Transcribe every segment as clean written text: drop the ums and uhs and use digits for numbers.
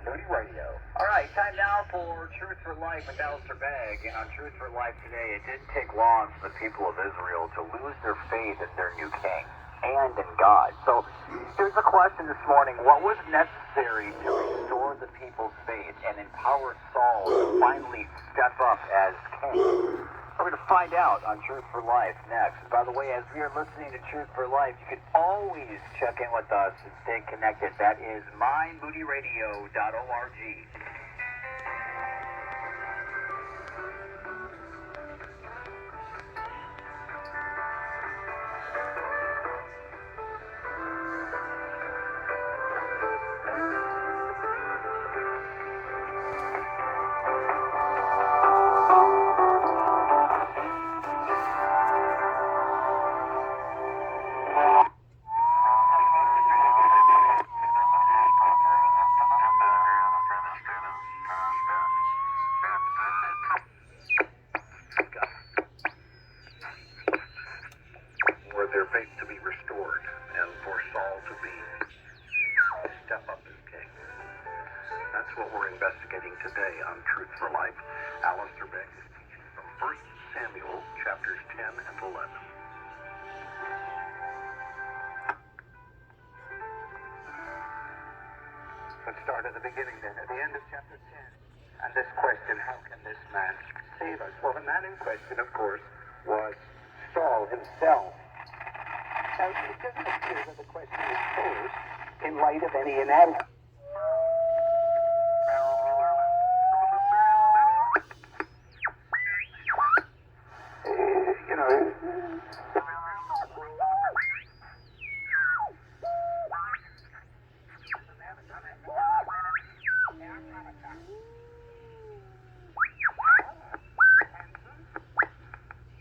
Moody Radio. All right, time now for Truth for Life with Alistair Begg. And on Truth for Life today, it didn't take long for the people of Israel to lose their faith in their new king and in God. So here's the question this morning. What was necessary to restore the people's faith and empower Saul to finally step up as king? We're going to find out on Truth for Life next. And by the way, as we are listening to Truth for Life, you can always check in with us and stay connected. That is mymoodyradio.org. Their faith to be restored and for Saul to step up as king. That's what we're investigating today on Truth for Life. Alistair Begg is teaching from 1 Samuel chapters 10 and 11. Let's start at the beginning then, at the end of chapter 10. And this question, how can this man save us? Well, the man in question, of course, was Saul himself. Now, it doesn't appear that the question is posed in light of any inadequacy.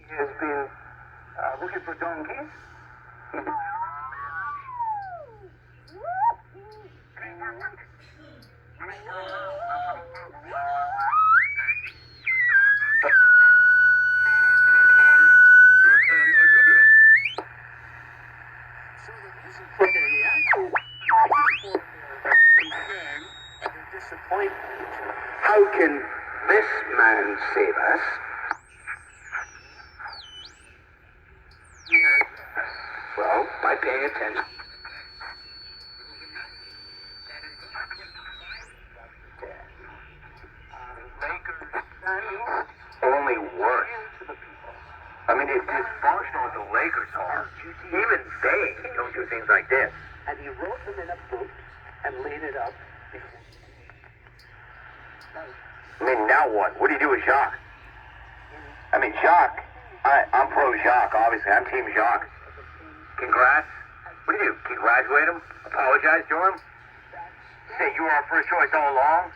He has been looking for donkeys. How can this man save us? Well, by paying attention. Only worse. I mean, it's dysfunctional as the Lakers are. Even they don't do things like this. And he wrote them in a book and laid it up. I mean, now what? What do you do with Jacques? I mean, Jacques, I'm pro Jacques, obviously. I'm team Jacques. Congrats. What do you do? Congratulate him? Apologize to him? Say you were our first choice all along?